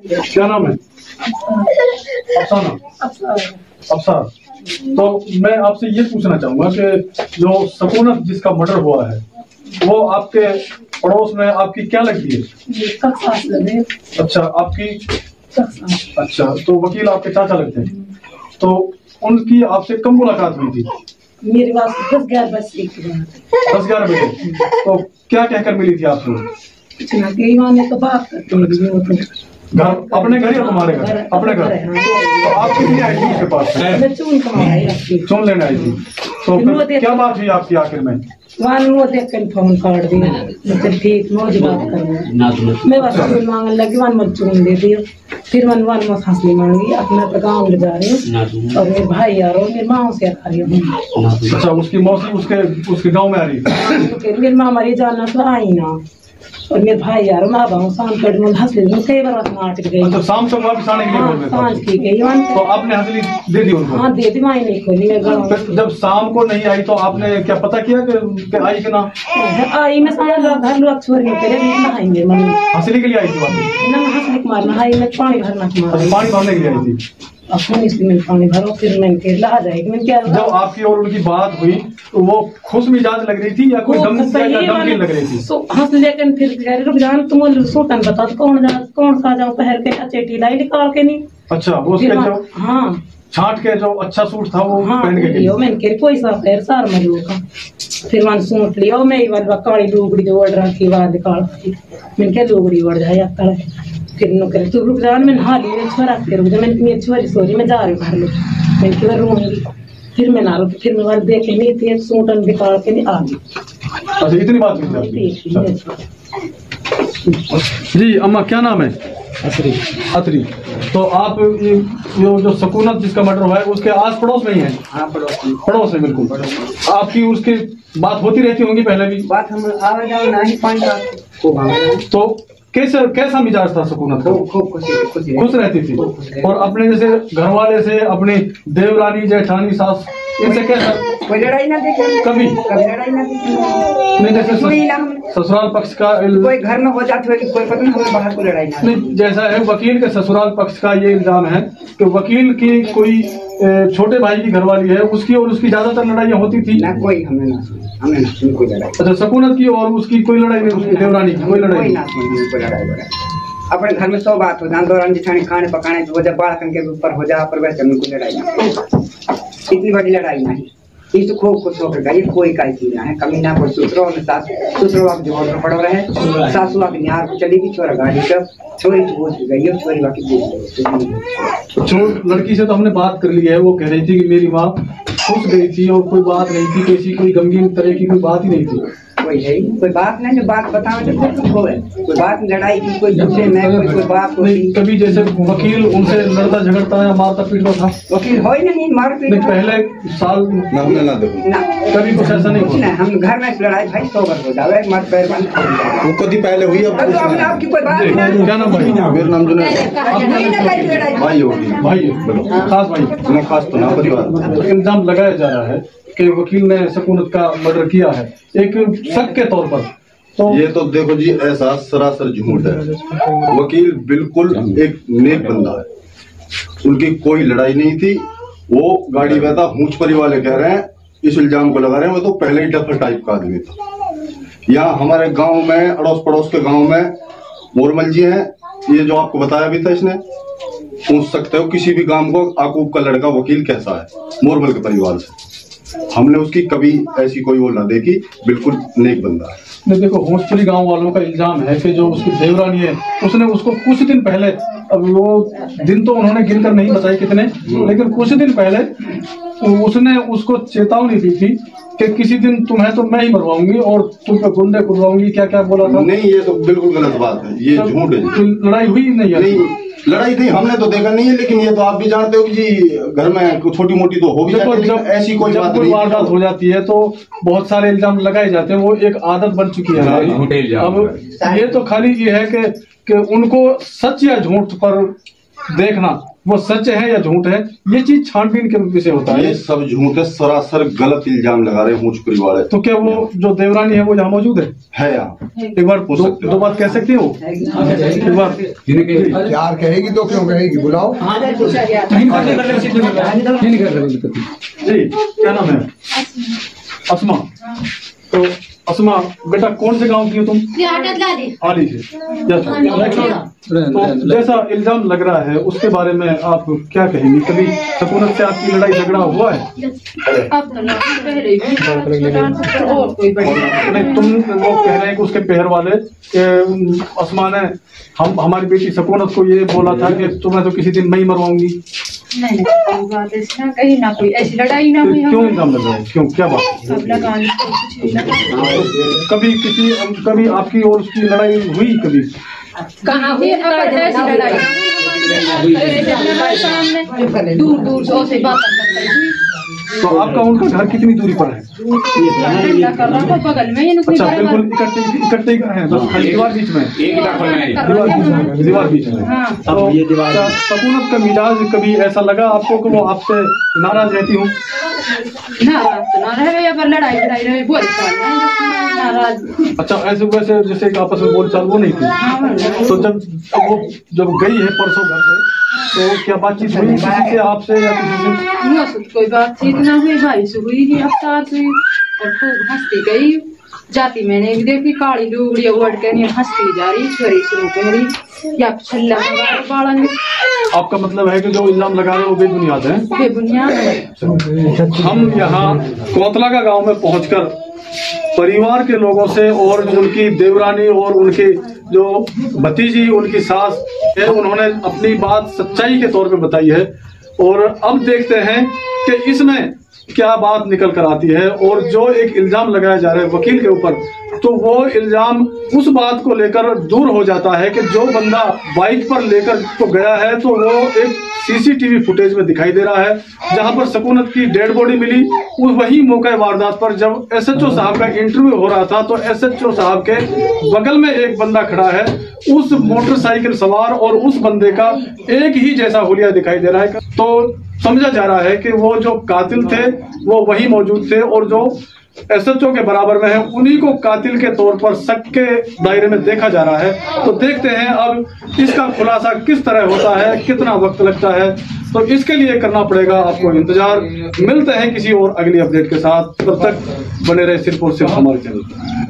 क्या नाम है? अफसाना। अफसार। तो मैं आपसे ये पूछना चाहूंगा कि जो सकूनत जिसका मर्डर हुआ है वो आपके पड़ोस में आपकी क्या लगती है? अच्छा, आपकी अच्छा, तो वकील आपके चाचा लगते हैं। तो उनकी आपसे कब मुलाकात हुई थी? मेरे पास 10-11 बजे 10-11 बजे। तो क्या कहकर मिली थी आपसे? तो बात करते घर अपने घर या तुम्हारे घर? अपने घर। तो आप कितनी आई थी उसके पास? चुन लेने आई थी। तो क्या बात हुई आपकी आखिर में? वो देख कर फोन काट दिया, मतलब ठीक मौज बात कर मैं बस मांगने लगी, वन मत चुन दे दिया। फिर वन में हंसली मांगी, अपना तो गाँव ले जा रही हूँ और मेरे भाई यार और मेरी माँ से आ रही हूँ। अच्छा, उसकी मौसी उसके गाँव में आ रही है? मेरी माँ हमारी जाना तो आई ना, और मेरे भाई यार मैं अब शाम को हंसली कई बार नाटक गई। तो शाम तक वापस आने के लिए बोल रहे थे? सांझ की गई। तो आपने हंसली दे दी उनको? हाँ दे दी, माई नहीं खोली। फिर जब शाम को नहीं आई तो आपने क्या पता किया कि आई कि ना आई? मैं समझ लो घर लोग छोड़ नहाएंगे हंसने के लिए आई थी वापस? ना हंसने मारना आई, मैं पानी भरना पानी भरने के लिए आई थी। इसलिए पानी भरो, फिर मैंने ला जाएगी। मैंने क्या जब आपकी और उनकी बात हुई तो वो खुश मिजाज लग रही थी या कोई गमगीन लग रही थी? हंस लेकिन फिर कह रहे रुक जान, तुम सूटन बता कौन सा जाऊँ पहन के, चेटी लाई निकाल के नहीं। अच्छा, वो उसके जो हाँ छाट के जो अच्छा सूट था वो पहन के मैंने कह कोई सा पैर सार मरू का। फिर मैंने सूट लिया, मैं काली लुगड़ी जो ओढ़ रखी बात निकाल, मैंने क्या लुगड़ी ओढ़ जाए। फिर नो करे तू रुक जा, मैं नहा ली, मैं छोरा के रुक जा, मैंने मेरी छोरी सॉरी मैं जा रही हूँ घर में, मैंने क्यों रूंगी। फिर मैं ना रुकी, फिर मैं बार देख नहीं थी, सूट निकाल के नहीं आ गई। अच्छा, इतनी बात हुई जी। अम्मा क्या नाम है? अतरी। अतरी। तो आप ये जो सकूनत जिसका मर्डर हुआ है उसके आस पड़ोस में ही है? हाँ, पड़ोस में बिल्कुल। आपकी उसकी बात होती रहती होंगी पहले भी? बात हम आवे जाओ नहीं पानी। तो कैसा मिजाज था सकूनत का? खुश रहती थी। और अपने जैसे घर वाले से, अपनी देवरानी जेठानी सास, इनसे कैसा? कोई लड़ाई ना देखे कभी लड़ाई ना देखे नहीं। जैसे ससुराल पक्ष का कोई घर में हो जाते हुए कोई पता नहीं, हमें बाहर को लड़ाई नहीं। जैसा है वकील के ससुराल पक्ष का ये इल्जाम है कि वकील की कोई छोटे भाई की घरवाली है, उसकी और उसकी ज्यादातर लड़ाइयाँ होती थी ना। कोई हमें ना सुनी कोई लड़ाई। अच्छा, सकूनत की और उसकी कोई लड़ाई नहीं? उसकी देवरानी की कोई लड़ाई ना सुनी, कोई लड़ाई। अपने घर में 100 बात हो जाए, दौरान जिठानी खाने पकाने की वजह बाढ़ के ऊपर हो जा, पर वैसे कोई लड़ाई ना, इतनी बड़ी लड़ाई नहीं। ये तो खूब खुश होकर गई, कोई का चीज ना है कमी ना। कोई ससुरो में ससुरो आप जो ऑर्डर पड़ो रहे, सासू आप न्यार को चली गई, छोरा गाड़ी का छोरी बोझ गई है, छोरी बाकी छोड़। लड़की से तो हमने बात कर ली है, वो कह रही थी कि मेरी माँ खुश गई थी और कोई बात नहीं थी, कैसी कोई गमगीन तरह की कोई बात ही नहीं थी। कोई है कोई बात नहीं, जो बात बताओ जो कोई बात लड़ाई की कोई दूसरे में कोई बात नहीं। कभी जैसे वकील उनसे लड़ता झगड़ता या मारता पीटता था? वकील हो ही नहीं, मार पीट नहीं। पहले साल ना कभी कुछ ऐसा नहीं हुआ? हम घर में लड़ाई भाई 100 बार हो जावे, मर पैर वो कभी पहले हुई। अब आपकी कोई बात नहीं। क्या नाम भाई? मेरा नाम जुनैद भाई होगी। भाई खास भाई? मैं खास तो ना परिवार। इल्जाम लगाया जा रहा है कि वकील ने सकूनत का मर्डर किया है एक शक के तौर पर। तो ये तो देखो जी, ऐसा सरासर झूठ है। वकील बिल्कुल एक नेक बंदा है, उनकी कोई लड़ाई नहीं थी। वो गाड़ी में था, मूंछपरी वाले कह रहे हैं, इस इल्जाम को लगा रहे हैं, वो तो पहले ही डफर टाइप का आदमी था। यहाँ हमारे गांव में, अड़ोस पड़ोस के गांव में मोरमल जी हैं, ये जो आपको बताया भी था इसने, पूछ सकते हो किसी भी गांव को आकूब का लड़का वकील कैसा है, मोरमल के परिवार से। हमने उसकी कभी ऐसी कोई वो ना देखी, बिल्कुल नेक बंदा है। नहीं, देखो होशपुरी गांव वालों का इल्जाम है कि जो उसकी देवरानी है उसने उसको कुछ दिन पहले, अब वो दिन तो उन्होंने गिनकर नहीं बताए कितने, लेकिन कुछ दिन पहले उसने उसको चेतावनी दी थी कि किसी दिन तुम्हें तो मैं ही मरवाऊंगी और तुम पे गुंडे खुलवाऊंगी। क्या क्या बोला था? नहीं, ये तो बिल्कुल गलत बात है, ये झूठ है। लड़ाई हुई नहीं है? नहीं, लड़ाई थी, हमने तो देखा नहीं है, लेकिन ये तो आप भी जानते हो कि जी घर में छोटी मोटी तो हो भी जाती है। जब ऐसी कोई बात नहीं, वारदात हो जाती है तो बहुत सारे इल्जाम लगाए जाते हैं, वो एक आदत बन चुकी है हमारी। अब ये तो खाली ये है कि उनको सच या झूठ पर देखना वो सच है या झूठ है, ये चीज छानबीन के विषय होता है। ये सब झूठ है, सरासर गलत इल्जाम लगा रहे हैं मूंछपुरी वाले। तो क्या वो जो देवरानी है वो यहाँ मौजूद है यहाँ? एक बार दो बात कह सकती हो एक बार? यार कहेगी तो क्यों कहेगी, बुलाओ। जी क्या नाम है? अस्मा। तो अस्मा बेटा कौन से गांव की हो तुम? हाली से। तो जैसा इल्जाम लग रहा है उसके बारे में आप क्या कहेंगे? कभी सकूनत से आपकी लड़ाई झगड़ा हुआ है? नहीं, तुम लोग कह रहे हैं कि उसके पहर वाले अस्मा ने हमारी बेटी सकूनत को ये बोला था कि तुम्हें तो किसी दिन मैं ही मरवाऊंगी। नहीं कोई बात ऐसी ना, कहीं ना कोई ऐसी लड़ाई ना हुई। क्यों इल्जाम लग रहा है? क्यों, क्या बात? कभी आपकी और उसकी लड़ाई हुई? कभी कहाँ हुई ऐसी लड़ाई? दूर दूर से बात करते हुई। तो आपका उनका घर कितनी दूरी पर है? बगल में। अच्छा, बिल्कुल इकट्ठे हैं, बस दीवार बीच में, दीवार बीच में। तो सकूनत का मिजाज कभी ऐसा लगा आपको कि वो आपसे नाराज रहती हूँ? नाराज तो ना रहे, पर लड़ाई रहे बोल नाराज। अच्छा, ऐसे वैसे जैसे आपस में बोलचाल वो नहीं थी? तो जब गई है परसों घर से, तो क्या बातचीत हुई किसी से, आपसे या किसी से? कोई बातचीत ना हुई, भाई से हुई थी, अवतार हुई और खूब हंसती गई। जाती मैंने भी देखी, काली लुगड़ी ओढ़ के हंसती जा रही, छोरी शुरू कह रही या छल्ला बाड़न। आपका मतलब है कि जो इल्जाम लगा रहे हैं वो बेबुनियाद है? बेबुनियाद है। हम यहाँ कोतला का गांव में पहुंचकर परिवार के लोगों से और उनकी देवरानी और उनकी जो भतीजी उनकी सास है, उन्होंने अपनी बात सच्चाई के तौर पे बताई है। और अब देखते हैं कि इसमें क्या बात निकल कर आती है। और जो एक इल्जाम लगाया जा रहा है वकील के ऊपर, तो वो इल्जाम उस बात को लेकर दूर हो जाता है कि जो बंदा बाइक पर लेकर तो गया है, तो वो एक सीसीटीवी फुटेज में दिखाई दे रहा है, जहां पर सकूनत की डेड बॉडी मिली। वही मौके वारदात पर जब एसएचओ साहब का इंटरव्यू हो रहा था, तो एसएचओ साहब के बगल में एक बंदा खड़ा है, उस मोटरसाइकिल सवार और उस बंदे का एक ही जैसा हुलिया दिखाई दे रहा है। तो समझा जा रहा है कि वो जो कातिल थे वो वही मौजूद थे, और जो एसएचओ के बराबर में है उन्हीं को कातिल के तौर पर शक के दायरे में देखा जा रहा है। तो देखते हैं अब इसका खुलासा किस तरह होता है, कितना वक्त लगता है। तो इसके लिए करना पड़ेगा आपको इंतजार। मिलते हैं किसी और अगली अपडेट के साथ, तब तक बने रहे सिर्फ और सिर्फ हमारे चैनल पर।